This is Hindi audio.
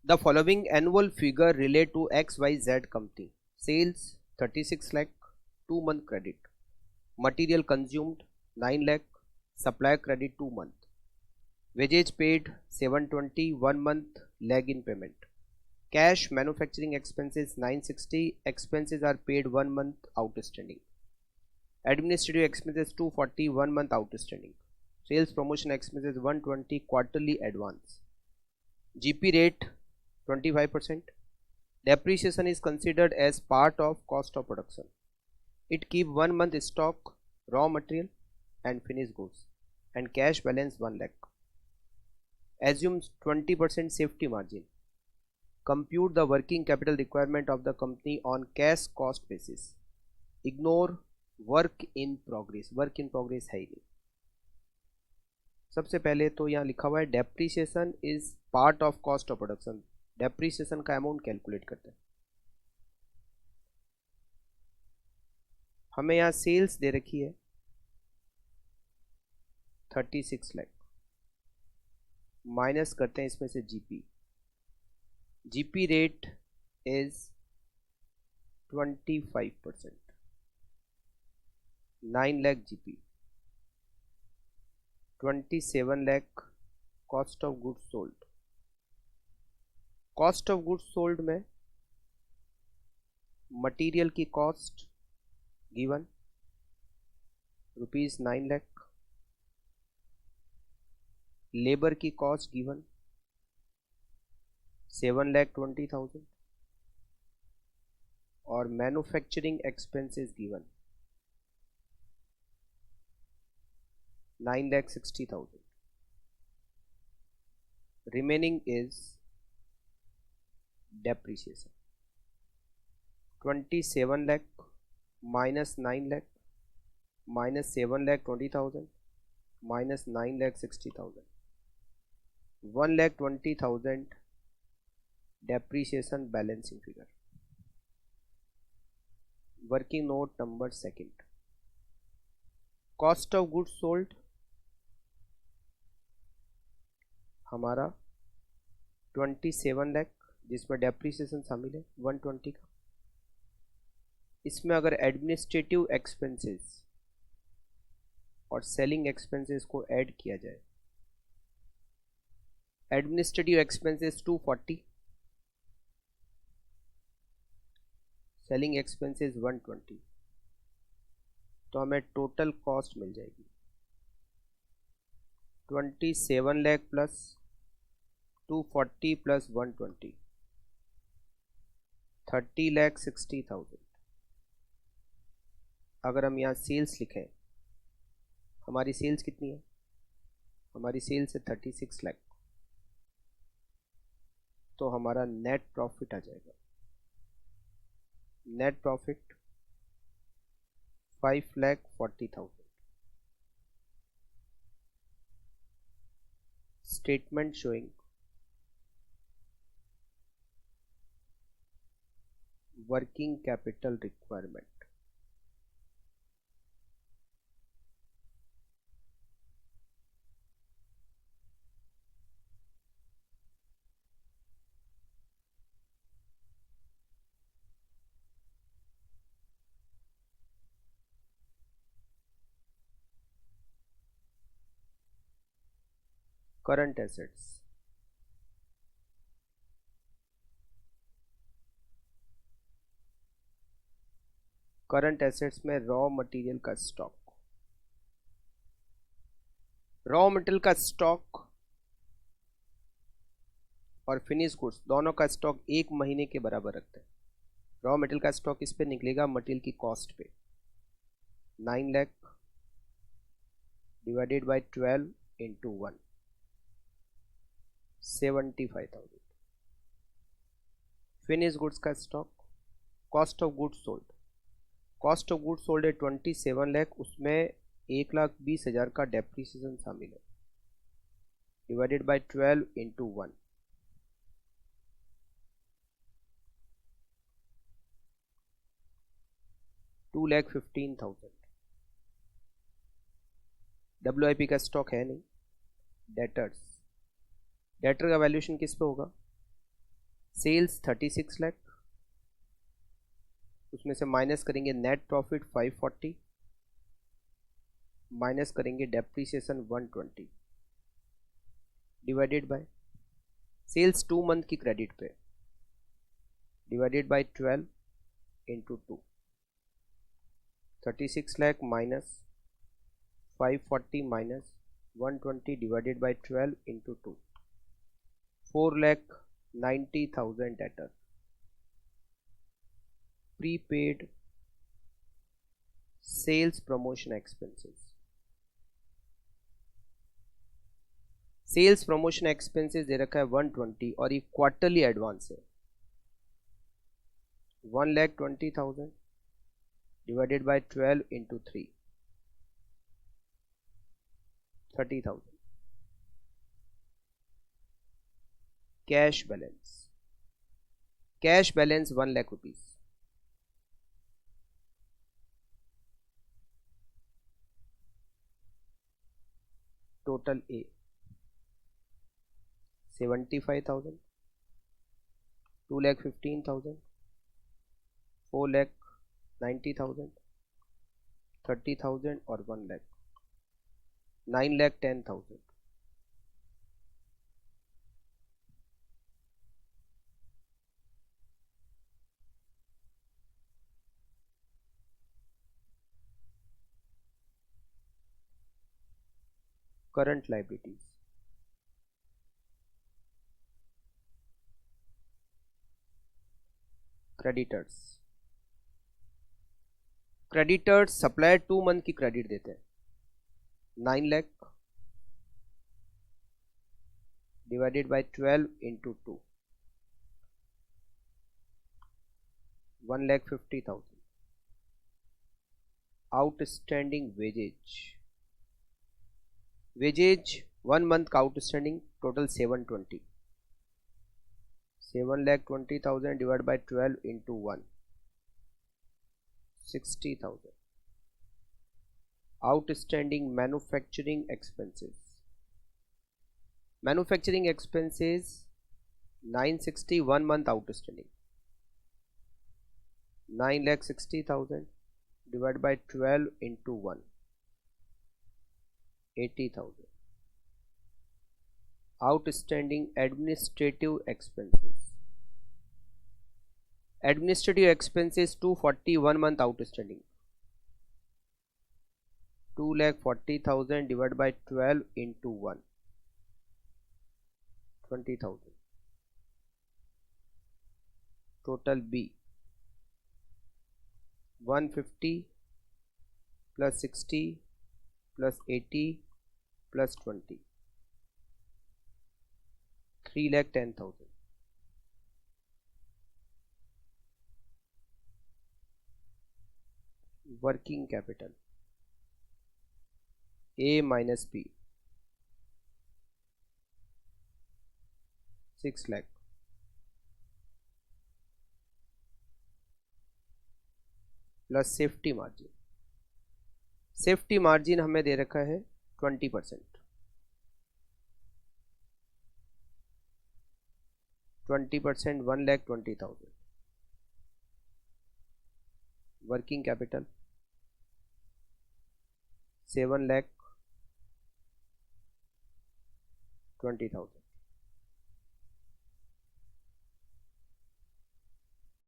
The following annual figure relate to XYZ company. Sales 36 lakh, 2 month credit. Material consumed 9 lakh, supplier credit 2 month. Wages paid 720, 1 month lag in payment. Cash manufacturing expenses 960, expenses are paid 1 month outstanding. Administrative expenses 240, 1 month outstanding. Sales promotion expenses 120, quarterly advance. GP rate 25%. Depreciation is considered as part of cost of production. It keep 1 month stock, raw material and finished goods, and cash balance 1 lakh. Assumes 20% safety margin. Compute the working capital requirement of the company on cash cost basis. Ignore work in progress. Work in progress है ही नहीं. सबसे पहले तो यहाँ लिखा हुआ है depreciation is part of cost of production. Depreciation का अमाउंट कैलकुलेट करते हैं. हमें यहाँ सेल्स दे रखी है 36 लाख, माइनस करते हैं इसमें से GP. GP rate is 25%. 9 lakh GP. 27 lakh cost of goods sold. Cost of goods sold में मटेरियल की कॉस्ट गिवन ₹9 लाख. लेबर की कॉस्ट गिवन 7,20,000 और manufacturing expenses given 9,60,000. Remaining is depreciation. 27 lakh minus 9 lakh minus 7,20,000 minus 9,60,000. 1,20,000 depreciation balancing figure. Working note number 2. Cost of goods sold हमारा 27 लाख, जिसमें डेप्रीसिएशन शामिल है 120 का. इसमें अगर एडमिनिस्ट्रेटिव एक्सपेंसेस और सेलिंग एक्सपेंसेस को ऐड किया जाए, एडमिनिस्ट्रेटिव एक्सपेंसेस 240, सेलिंग एक्सपेंसेस 120, तो हमें टोटल कॉस्ट मिल जाएगी 27 लाख प्लस 240 प्लस 120, 30,60,000. अगर हम यहाँ सेल्स लिखें, हमारी सेल्स कितनी है? हमारी सेल्स है 36 लाख. तो हमारा नेट प्रॉफिट आ जाएगा. Net profit 5,40,000. Statement showing working capital requirement. Current assets. Current assets में रॉ मटेरियल का स्टॉक. रॉ मटेरियल का स्टॉक और फिनिश गुड्स दोनों का स्टॉक 1 महीने के बराबर रखते हैं. रॉ मटेरियल का स्टॉक इस पे निकलेगा मटेरियल की कॉस्ट पे. 9 lakh divided by 12 into 1, 75,000. Finish goods का stock, cost of goods sold. Cost of goods sold है 27 लाख, उसमें 1,20,000 का डेप्रीसिएशन शामिल है. Divided by 12 into 1, 2,15,000. WIP का स्टॉक है नहीं. डेटर्स. डेटर का वैल्यूएशन किस पे होगा? सेल्स 36 लाख, उसमें से माइनस करेंगे नेट प्रॉफिट 540, माइनस करेंगे depreciation 120, divided by sales 2 month की क्रेडिट पे, divided by 12 into 2, 36 lakh minus 540 minus 120 divided by 12 into 2, 4,90,000 debtor, prepaid sales promotion expenses. Sales promotion expenses दे रखा है 120 और ये क्वार्टरली एडवांस है 1,20,000 divided by 12 into 3, 30,000. Cash balance 1 lakh rupees. Total a 75,000, 2,15,000, 4,90,000, 30,000 और 1 lakh, 9,10,000. Current liabilities, creditors supplier 2 month की क्रेडिट देते हैं 9 lakh divided by 12 into 2, 1,50,000. Outstanding wages 1 month का outstanding total 720, 7,20,000 divide by 12 into 1, 60,000. Outstanding manufacturing expenses 960, 1 month outstanding 9,60,000 divide by 12 into 1, 80,000. Outstanding administrative expenses 240, 1 month outstanding 2,40,000 divided by 12 into 1, 20,000. Total B 150 plus 60 plus 80 plus 20, 3,10,000. Working capital A minus B 6 lakh plus safety margin हमें दे रखा है 20%, 20% 1,20,000. Working capital 7,20,000.